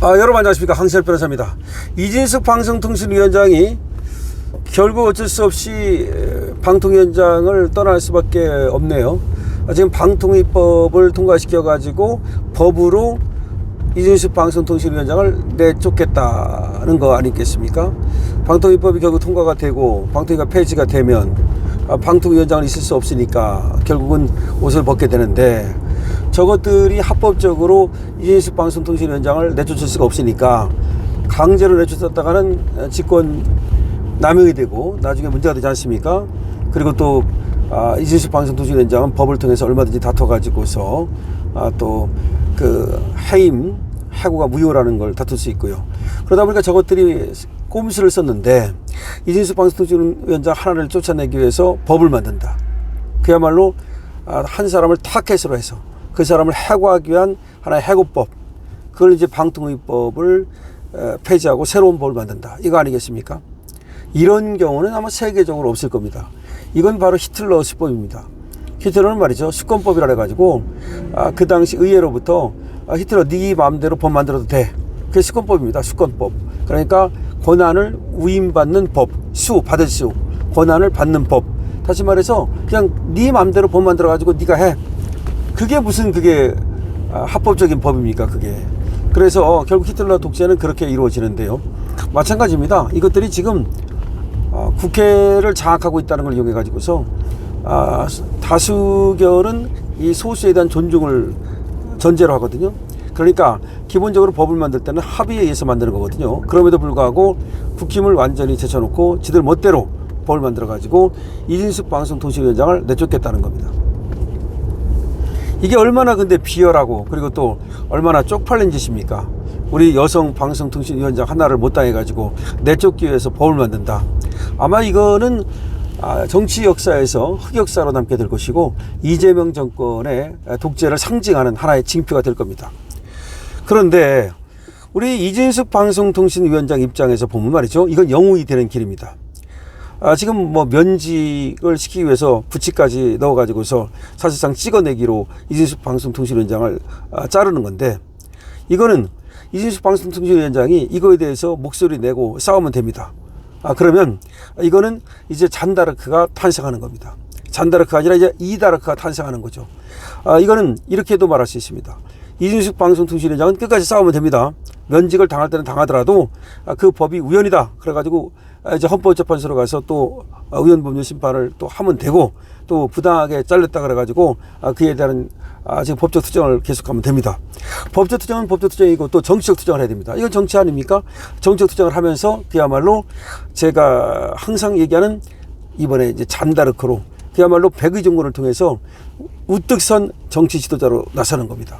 여러분 안녕하십니까, 황시열 변호사입니다. 이진숙 방송통신위원장이 결국 어쩔 수 없이 방통위원장을 떠날 수밖에 없네요. 지금 방통위법을 통과시켜 가지고 법으로 이진숙 방송통신위원장을 내쫓겠다는 거 아니겠습니까? 방통위법이 결국 통과가 되고 방통위가 폐지가 되면 방통위원장은 있을 수 없으니까 결국은 옷을 벗게 되는데, 저것들이 합법적으로 이진숙 방송통신위원장을 내쫓을 수가 없으니까 강제로 내쫓았다가는 직권 남용이 되고 나중에 문제가 되지 않습니까? 그리고 또 이진숙 방송통신위원장은 법을 통해서 얼마든지 다퉈가지고서 또 그 해고가 무효라는 걸 다툴 수 있고요. 그러다 보니까 저것들이 꼼수를 썼는데, 이진숙 방송통신위원장 하나를 쫓아내기 위해서 법을 만든다. 그야말로 한 사람을 타켓으로 해서 그 사람을 해고하기 위한 하나의 해고법, 그걸 이제 방통위법을 폐지하고 새로운 법을 만든다, 이거 아니겠습니까? 이런 경우는 아마 세계적으로 없을 겁니다. 이건 바로 히틀러 수법입니다. 히틀러는 말이죠, 수권법이라 해가지고 그 당시 의회로부터 히틀러 네 마음대로 법 만들어도 돼, 그게 수권법입니다. 수권법. 그러니까 권한을 위임받는 법, 받을 수, 권한을 받는 법. 다시 말해서 그냥 네 마음대로 법 만들어가지고 네가 해, 그게 무슨 그게 합법적인 법입니까, 그게. 그래서 결국 히틀러 독재는 그렇게 이루어지는데요. 마찬가지입니다. 이것들이 지금 국회를 장악하고 있다는 걸 이용해 가지고서 다수결은 이 소수에 대한 존중을 전제로 하거든요. 그러니까 기본적으로 법을 만들 때는 합의에 의해서 만드는 거거든요. 그럼에도 불구하고 국힘을 완전히 제쳐놓고 지들 멋대로 법을 만들어 가지고 이진숙 방송통신위원장을 내쫓겠다는 겁니다. 이게 얼마나 근데 비열하고, 그리고 또 얼마나 쪽팔린 짓입니까? 우리 여성 방송통신위원장 하나를 못 당해가지고 내쫓기 위해서 법을 만든다. 아마 이거는 정치 역사에서 흑역사로 남게 될 것이고, 이재명 정권의 독재를 상징하는 하나의 징표가 될 겁니다. 그런데 우리 이진숙 방송통신위원장 입장에서 보면 말이죠, 이건 영웅이 되는 길입니다. 지금 뭐 면직을 시키기 위해서 부치까지 넣어가지고서 사실상 찍어내기로 이진숙 방송통신위원장을 자르는 건데, 이거는 이진숙 방송통신위원장이 이거에 대해서 목소리 내고 싸우면 됩니다. 그러면 이거는 이제 잔다르크가 탄생하는 겁니다. 잔다르크가 아니라 이제 이다르크가 탄생하는 거죠. 이거는 이렇게도 말할 수 있습니다. 이진숙 방송통신위원장은 끝까지 싸우면 됩니다. 면직을 당할 때는 당하더라도 그 법이 우연이다 그래가지고 이제 헌법재판소로 가서 또 우연법률 심판을 또 하면 되고, 또 부당하게 잘렸다 그래가지고 그에 대한 지금 법적 투쟁을 계속하면 됩니다. 법적 투쟁은 법적 투쟁이고 또 정치적 투쟁을 해야 됩니다. 이건 정치 아닙니까? 정치적 투쟁을 하면서 그야말로 제가 항상 얘기하는, 이번에 이제 잔다르크로 그야말로 백의 정권을 통해서 우뚝 선 정치 지도자로 나서는 겁니다.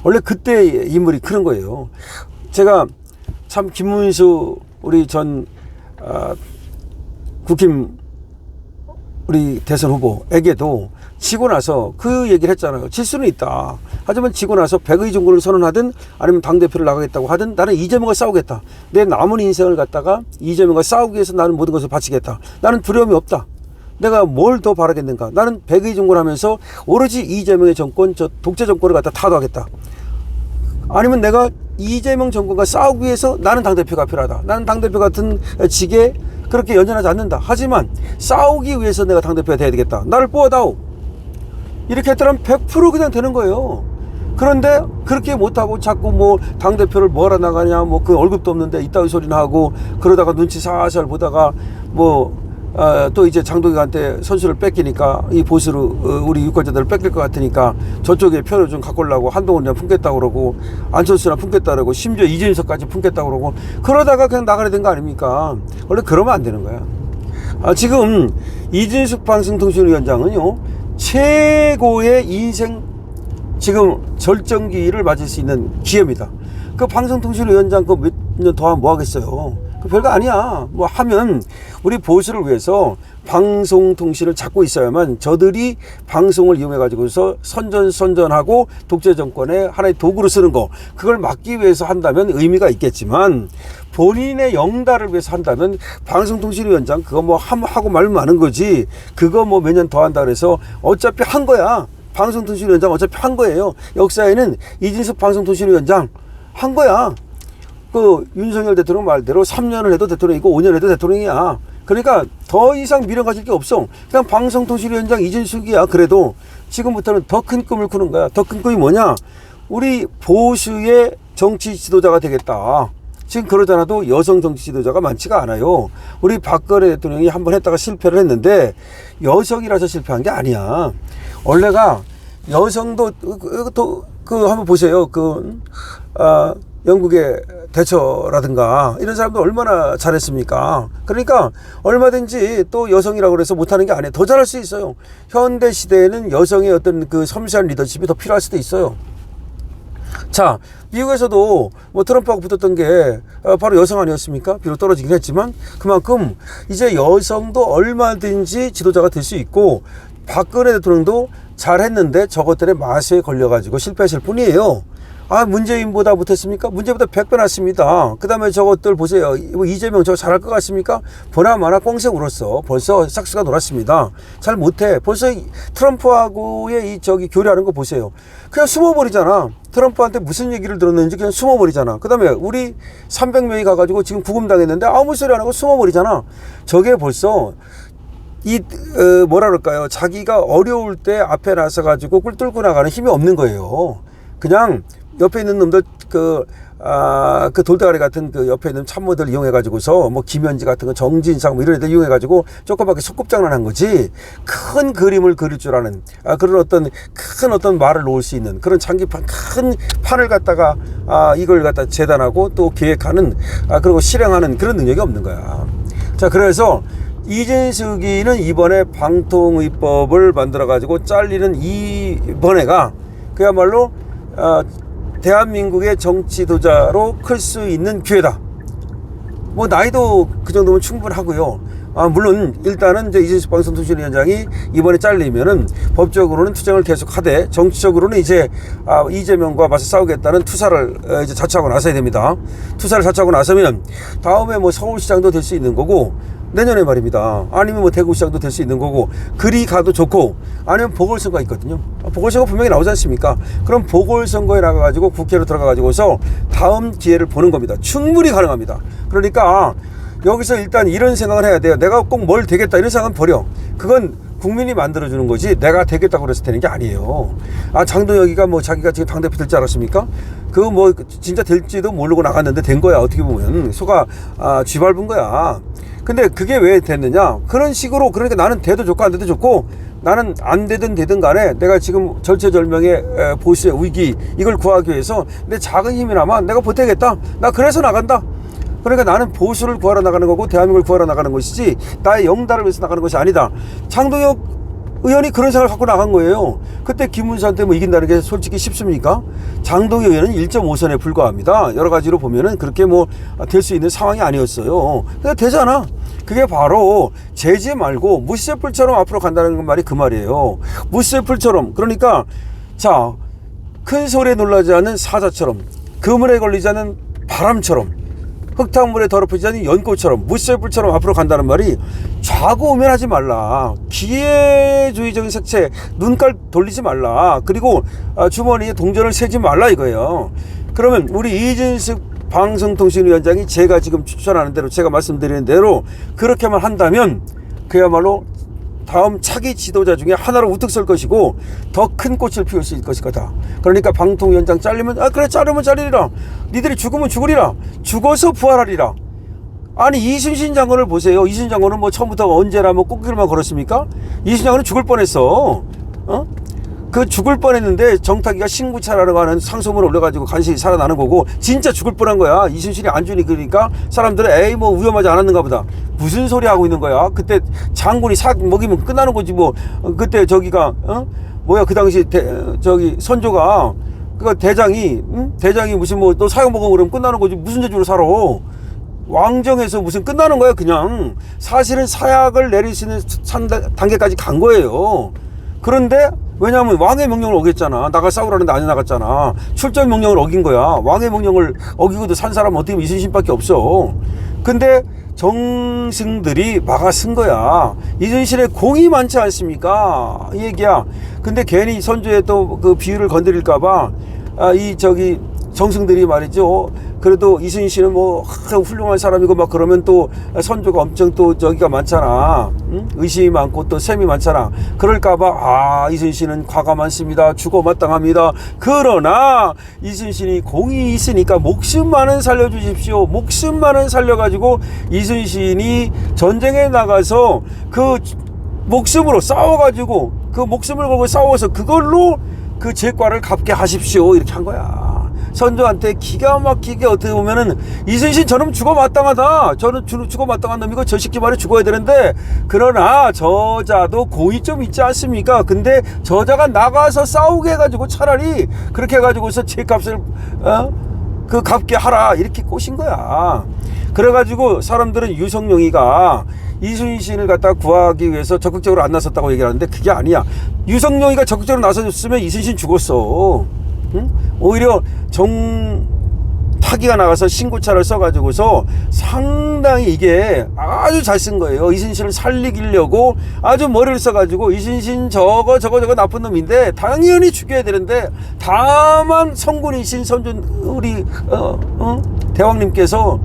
원래 그때 인물이 크는 거예요. 제가 참 김문수 우리 전 국힘 우리 대선 후보에게도 지고 나서 그 얘기를 했잖아요. 질 수는 있다. 하지만 지고 나서 백의 정권을 선언하든 아니면 당대표를 나가겠다고 하든 나는 이재명과 싸우겠다. 내 남은 인생을 갖다가 이재명과 싸우기 위해서 나는 모든 것을 바치겠다. 나는 두려움이 없다. 내가 뭘 더 바라겠는가. 나는 백의 정권을 하면서 오로지 이재명의 정권, 저 독재 정권을 갖다 타도하겠다. 아니면 내가 이재명 정권과 싸우기 위해서 나는 당대표가 필요하다. 나는 당대표 같은 직에 그렇게 연연하지 않는다. 하지만 싸우기 위해서 내가 당대표가 돼야 되겠다. 나를 뽑아다오. 이렇게 했더니 100% 그냥 되는 거예요. 그런데 그렇게 못하고 자꾸 뭐 당대표를 뭐하러 나가냐, 뭐 그 월급도 없는데 이따위 소리나 하고, 그러다가 눈치 살살 보다가 또 이제 장동익한테 선수를 뺏기니까 이 보수로 우리 유권자들을 뺏길 것 같으니까 저쪽에 표를 좀 갖고 오려고 한동훈이나 품겠다고 그러고, 안철수나 품겠다고 그러고, 심지어 이준석까지 품겠다고 그러고, 그러다가 그냥 나가야 된 거 아닙니까? 원래 그러면 안 되는 거야. 지금 이진숙 방송통신위원장은요, 최고의 인생 지금 절정기를 맞을 수 있는 기회입니다. 그 방송통신위원장 그 몇 년 더 하면 뭐 하겠어요? 그 별거 아니야. 뭐 하면 우리 보수를 위해서 방송통신을 잡고 있어야만 저들이 방송을 이용해 가지고서 선전하고 독재 정권의 하나의 도구로 쓰는 거, 그걸 막기 위해서 한다면 의미가 있겠지만, 본인의 영달을 위해서 한다면 방송통신위원장 그거 뭐 하고 말면 많은 거지, 그거 뭐 몇 년 더 한다 그래서 어차피 한 거야. 방송통신위원장 어차피 한 거예요. 역사에는 이진숙 방송통신위원장 한 거야. 그 윤석열 대통령 말대로 3년을 해도 대통령이고 5년 해도 대통령이야. 그러니까 더 이상 미련 가질 게 없어. 그냥 방송통신위원장 이진숙이야. 그래도 지금부터는 더 큰 꿈을 꾸는 거야. 더 큰 꿈이 뭐냐? 우리 보수의 정치 지도자가 되겠다. 지금 그러잖아도 여성 정치 지도자가 많지가 않아요. 우리 박근혜 대통령이 한번 했다가 실패를 했는데 여성이라서 실패한 게 아니야. 원래가 여성도 한번 보세요. 영국의 대처라든가 이런 사람도 얼마나 잘했습니까? 그러니까 얼마든지 또 여성이라고 그래서 못하는 게 아니에요. 더 잘할 수 있어요. 현대 시대에는 여성의 어떤 그 섬세한 리더십이 더 필요할 수도 있어요. 자, 미국에서도 뭐 트럼프하고 붙었던 게 바로 여성 아니었습니까? 비록 떨어지긴 했지만 그만큼 이제 여성도 얼마든지 지도자가 될 수 있고 박근혜 대통령도 잘했는데 저것들의 맛에 걸려가지고 실패하실 뿐이에요. 아, 문재인보다 못했습니까? 문재인보다 100배 낫습니다. 그 다음에 저것들 보세요. 이재명 저거 잘할 것 같습니까? 보나마나 꽁생 울었어. 벌써 싹수가 놀았습니다. 잘 못해. 벌써 트럼프하고의 교류하는 거 보세요. 그냥 숨어버리잖아. 트럼프한테 무슨 얘기를 들었는지 그냥 숨어버리잖아. 그 다음에 우리 300명이 가가지고 지금 구금당했는데 아무 소리 안 하고 숨어버리잖아. 저게 벌써 뭐라 그럴까요? 자기가 어려울 때 앞에 나서가지고 꿀 뚫고 나가는 힘이 없는 거예요. 그냥 옆에 있는 놈들 그 돌대가리 같은 그 옆에 있는 참모들 이용해가지고서 뭐 김현지 같은 거 정진상 뭐 이런 애들 이용해가지고 조그맣게 속꿉장난한 거지 큰 그림을 그릴 줄 아는 그런 어떤 말을 놓을 수 있는 그런 장기판 큰 판을 갖다가 이걸 갖다 재단하고 또 계획하는 그리고 실행하는 그런 능력이 없는 거야. 자, 그래서 이진숙이는 이번에 방통위법을 만들어가지고 잘리는 이번에가 그야말로 대한민국의 정치도자로 클 수 있는 기회다. 뭐 나이도 그 정도면 충분하고요. 물론 일단은 이제 이진숙 방송통신위원장이 이번에 잘리면은 법적으로는 투쟁을 계속하되 정치적으로는 이제 이재명과 맞서 싸우겠다는 투사를 이제 자처하고 나서야 됩니다. 투사를 자처하고 나서면 다음에 뭐 서울시장도 될 수 있는 거고 내년에 말입니다. 아니면 뭐 대구시장도 될 수 있는 거고 그리 가도 좋고 아니면 보궐선거가 있거든요. 보궐선거 분명히 나오지 않습니까? 그럼 보궐선거에 나가가지고 국회로 들어가가지고서 다음 기회를 보는 겁니다. 충분히 가능합니다. 그러니까 여기서 일단 이런 생각을 해야 돼요. 내가 꼭 뭘 되겠다 이런 생각은 버려. 그건 국민이 만들어주는 거지 내가 되겠다고 그래서 되는 게 아니에요. 장동혁이가 뭐 자기가 지금 당대표 될 줄 알았습니까? 그거 뭐 진짜 될지도 모르고 나갔는데 된 거야. 어떻게 보면 소가 쥐밟은 거야. 근데 그게 왜 됐느냐? 그런 식으로 그러니까 나는 돼도 좋고 안 돼도 좋고 나는 안 되든 되든 간에 내가 지금 절체절명의 보수의 위기 이걸 구하기 위해서 내 작은 힘이나마 내가 보태겠다. 나 그래서 나간다. 그러니까 나는 보수를 구하러 나가는 거고 대한민국을 구하러 나가는 것이지 나의 영달을 위해서 나가는 것이 아니다. 장동혁 의원이 그런 생각을 갖고 나간 거예요. 그때 김문수한테 뭐 이긴다는 게 솔직히 쉽습니까? 장동혁 의원은 1.5선에 불과합니다. 여러 가지로 보면은 그렇게 뭐 될 수 있는 상황이 아니었어요. 근데 되잖아. 그게 바로 제재 말고 무쇠불처럼 앞으로 간다는 말이 그 말이에요. 무쇠불처럼. 그러니까 자, 큰 소리에 놀라지 않는 사자처럼 그물에 걸리지 않는 바람처럼 흙탕물에 더럽히지 않는 연꽃처럼 무쇠불처럼 앞으로 간다는 말이 좌고우면하지 말라. 기회주의적인 색채 눈깔 돌리지 말라. 그리고 주머니에 동전을 세지 말라 이거예요. 그러면 우리 이진숙 방송통신위원장이 제가 지금 추천하는 대로 제가 말씀드리는 대로 그렇게만 한다면 그야말로 다음 차기 지도자 중에 하나로 우뚝 설 것이고 더 큰 꽃을 피울 수 있을 것일 거다. 그러니까 방통위원장 잘리면 그래 자르면 잘리리라. 니들이 죽으면 죽으리라. 죽어서 부활하리라. 아니 이순신 장관을 보세요. 이순신 장관은 뭐 처음부터 언제나 뭐 꽃길만 걸었습니까? 이순신 장관은 죽을 뻔했어. 그 죽을 뻔했는데 정탁이가 신구차라고 하는 상소문을 올려가지고 간신히 살아나는 거고 진짜 죽을 뻔한 거야. 이순신이 안 주니 그러니까 사람들은 에이 뭐 위험하지 않았는가 보다. 무슨 소리 하고 있는 거야. 그때 장군이 삭 먹이면 끝나는 거지 뭐. 그때 저기가 뭐야 그 당시 선조가 그 대장이 무슨 뭐 너 사형 먹어 그러면 끝나는 거지. 무슨 재주로 살아. 왕정에서 무슨 끝나는 거야 그냥. 사실은 사약을 내릴 수 있는 단계까지 간 거예요. 그런데 왜냐하면 왕의 명령을 어겼잖아. 나가 싸우라는데 안 나갔잖아. 출전 명령을 어긴 거야. 왕의 명령을 어기고도 산 사람은 어떻게 보면 이순신밖에 없어. 근데 정승들이 막아쓴 거야. 이순신의 공이 많지 않습니까? 이 얘기야. 근데 괜히 선조의 또 그 비유를 건드릴까봐 정승들이 말이죠. 그래도 이순신 씨는 뭐 훌륭한 사람이고 막 그러면 또 선조가 엄청 또 저기가 많잖아. 응? 의심이 많고 또 셈이 많잖아. 그럴까봐 이순신 씨는 과가 많습니다. 죽어 마땅합니다. 그러나 이순신이 공이 있으니까 목숨만은 살려주십시오. 목숨만은 살려가지고 이순신이 전쟁에 나가서 그 목숨으로 싸워가지고 그 목숨을 걸고 싸워서 그걸로 그 제과를 갚게 하십시오. 이렇게 한 거야. 선조한테 기가 막히게 어떻게 보면은 이순신 저놈 죽어 마땅하다. 저는 죽어 마땅한 놈이고 저 새끼 말이 죽어야 되는데 그러나 저자도 공이 좀 있지 않습니까? 근데 저자가 나가서 싸우게 해가지고 차라리 그렇게 해가지고서 제값을 그 갚게 하라 이렇게 꼬신 거야. 그래가지고 사람들은 유성룡이가 이순신을 갖다 구하기 위해서 적극적으로 안 나섰다고 얘기를 하는데 그게 아니야. 유성룡이가 적극적으로 나섰으면 이순신 죽었어. 응? 오히려 정파기가 나가서 신고차를 써가지고서 상당히 이게 아주 잘 쓴 거예요. 이순신을 살리려고 아주 머리를 써가지고 이순신 저거 나쁜 놈인데 당연히 죽여야 되는데 다만 성군이신 선조 우리 대왕님께서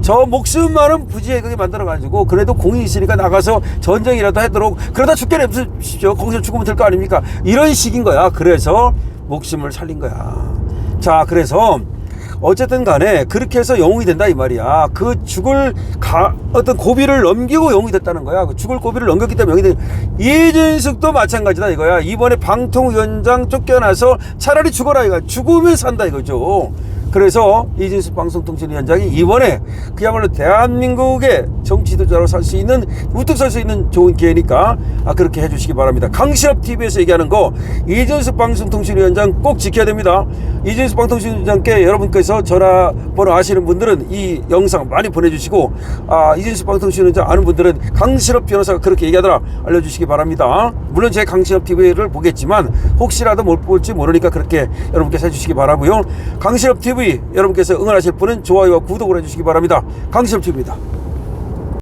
저 목숨만은 부지하게 만들어가지고 그래도 공이 있으니까 나가서 전쟁이라도 하도록 그러다 죽게 냅두십시오. 거기서 죽으면 될 거 아닙니까? 이런 식인 거야. 그래서 목숨을 살린 거야. 자, 그래서 어쨌든 간에 그렇게 해서 영웅이 된다 이 말이야. 그 죽을 어떤 고비를 넘기고 영웅이 됐다는 거야. 그 죽을 고비를 넘겼기 때문에 영웅이 된. 이준석도 마찬가지다 이거야. 이번에 방통위원장 쫓겨나서 차라리 죽어라 이거야. 죽으면 산다 이거죠. 그래서 이준석 방송통신위원장이 이번에 그야말로 대한민국의 정치 지도자로 살 수 있는 우뚝 설 수 있는 좋은 기회니까 그렇게 해주시기 바랍니다. 강신업 TV에서 얘기하는 거 이준석 방송통신위원장 꼭 지켜야 됩니다. 이준석 방통신위원장께 여러분께서 전화번호 아시는 분들은 이 영상 많이 보내주시고 이준석 방통신위원장 아는 분들은 강신업 변호사가 그렇게 얘기하더라 알려주시기 바랍니다. 물론 제 강신업 TV를 보겠지만 혹시라도 못 볼지 모르니까 그렇게 여러분께서 해주시기 바라고요. 강신업 TV 여러분께서 응원하실 분은 좋아요와 구독을 해주시기 바랍니다. 강신업 TV입니다.